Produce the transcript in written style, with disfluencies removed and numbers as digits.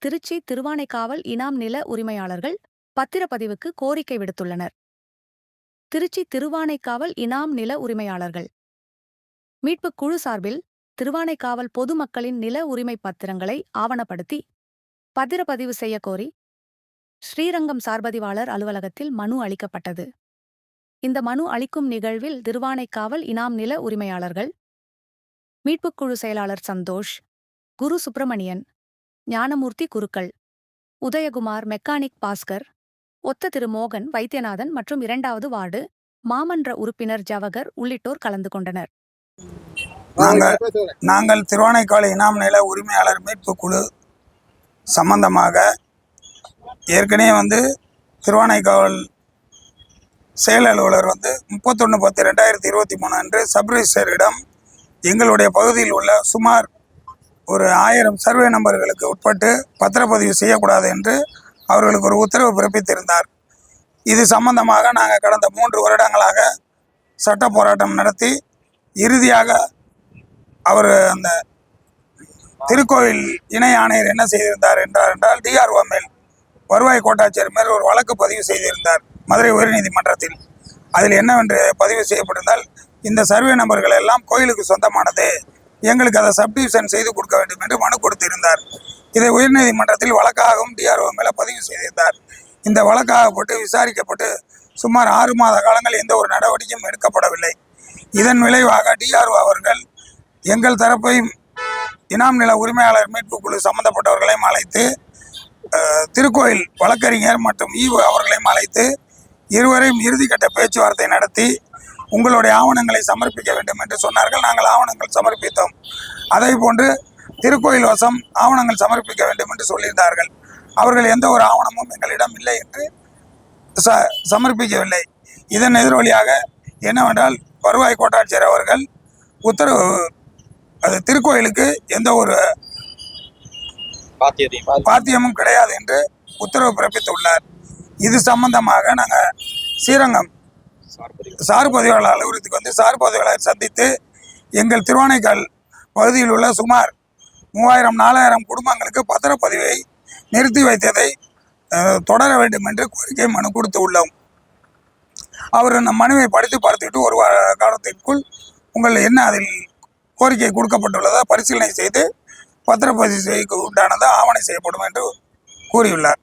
திருச்சி திருவானைக்காவல் இனாம் நில உரிமையாளர்கள் பத்திரப்பதிவுக்கு கோரிக்கை விடுத்துள்ளனர். திருச்சி திருவானைக்காவல் இனாம் நில உரிமையாளர்கள் மீட்புக் குழு சார்பில் திருவானைக்காவல் பொதுமக்களின் நில உரிமை பத்திரங்களை ஆவணப்படுத்தி பத்திரப்பதிவு செய்ய கோரி ஸ்ரீரங்கம் சார்பதிவாளர் அலுவலகத்தில் மனு அளிக்கப்பட்டது. இந்த மனு அளிக்கும் நிகழ்வில் திருவானைக்காவல் இனாம் நில உரிமையாளர்கள் மீட்புக் குழு செயலாளர் சந்தோஷ், குரு சுப்பிரமணியன், ஞானமூர்த்தி குருக்கள், உதயகுமார், மெக்கானிக் பாஸ்கர், ஒத்த திரு மோகன், வைத்தியநாதன் மற்றும் 2வது வார்டு மாமன்ற உறுப்பினர் ஜவகர் உள்ளிட்டோர் கலந்து கொண்டனர். நாங்கள் திருவானைக்காவல் இனாம் நில உரிமையாளர் மீட்பு குழு சம்பந்தமாக ஏற்கனவே திருவானைக்காவல் செயல் அலுவலர் 31/10/2023 அன்று சப்ரிஜிஸ்டரிடம் எங்களுடைய பகுதியில் உள்ள சுமார் ஒரு 1000 சர்வே நம்பர்களுக்கு உட்பட்டு பத்திரப்பதிவு செய்யக்கூடாது என்று அவர்களுக்கு ஒரு உத்தரவு பிறப்பித்திருந்தார். இது சம்பந்தமாக நாங்கள் கடந்த 3 வருடங்களாக சட்ட போராட்டம் நடத்தி இறுதியாக அவர் அந்த திருக்கோவில் இணை ஆணையர் என்ன செய்திருந்தார் என்றால் டிஆர்ஓ மேல், வருவாய் கோட்டாட்சியர் மேல் ஒரு வழக்கு பதிவு செய்திருந்தார் மதுரை உயர்நீதிமன்றத்தில். அதில் என்னவென்று பதிவு செய்யப்பட்டிருந்தால், இந்த சர்வே நம்பர்கள் எல்லாம் கோயிலுக்கு சொந்தமானது, எங்களுக்கு அதை சப்டிவிஷன் செய்து கொடுக்க வேண்டும் என்று மனு கொடுத்திருந்தார். இதை உயர்நீதிமன்றத்தில் வழக்காகவும் டிஆர்ஓ மேலே பதிவு செய்திருந்தார். இந்த வழக்காகப்பட்டு விசாரிக்கப்பட்டு சுமார் 6 மாத காலங்கள் எந்த ஒரு நடவடிக்கையும் எடுக்கப்படவில்லை. இதன் விளைவாக டிஆர்ஓ அவர்கள் எங்கள் தரப்பையும் இனாம் நில உரிமையாளர் மீட்பு குழு சம்பந்தப்பட்டவர்களையும் அழைத்து, திருக்கோயில் வழக்கறிஞர் மற்றும் ஈவு அவர்களையும் அழைத்து இருவரையும் இறுதிக்கட்ட பேச்சுவார்த்தை நடத்தி உங்களுடைய ஆவணங்களை சமர்ப்பிக்க வேண்டும் என்று சொன்னார்கள். நாங்கள் ஆவணங்கள் சமர்ப்பித்தோம். அதே போன்று திருக்கோயில் வசம் ஆவணங்கள் சமர்ப்பிக்க வேண்டும் என்று சொல்லியிருந்தார்கள். அவர்கள் எந்த ஒரு ஆவணமும் எங்களிடம் இல்லை என்று சமர்ப்பிக்கவில்லை. இதன் எதிரொலியாக என்னவென்றால், வருவாய் கோட்டாட்சியர் அவர்கள் உத்தரவு, அது திருக்கோயிலுக்கு எந்த ஒரு பாத்தியமும் கிடையாது என்று உத்தரவு பிறப்பித்துள்ளார். இது சம்பந்தமாக நாங்கள் ஸ்ரீரங்கம் சார் பதிவாளர் அலுவலகத்துக்கு சார் பதிவாளர் சந்தித்து எங்கள் திருவானைக்கால் பகுதியில் உள்ள சுமார் 3000-4000 குடும்பங்களுக்கு பத்திரப்பதிவை நிறுத்தி வைத்ததை தொடர வேண்டும் என்று கோரிக்கை மனு கொடுத்து உள்ளோம். அவர் அந்த மனுவை படித்து பார்த்துவிட்டு ஒரு வார காலத்திற்குள் உங்கள் என்ன அதில் கோரிக்கை கொடுக்கப்பட்டுள்ளதோ பரிசீலனை செய்து பத்திரப்பதிவு செய்ய உண்டானதோ ஆவணை செய்யப்படும் என்று கூறியுள்ளார்.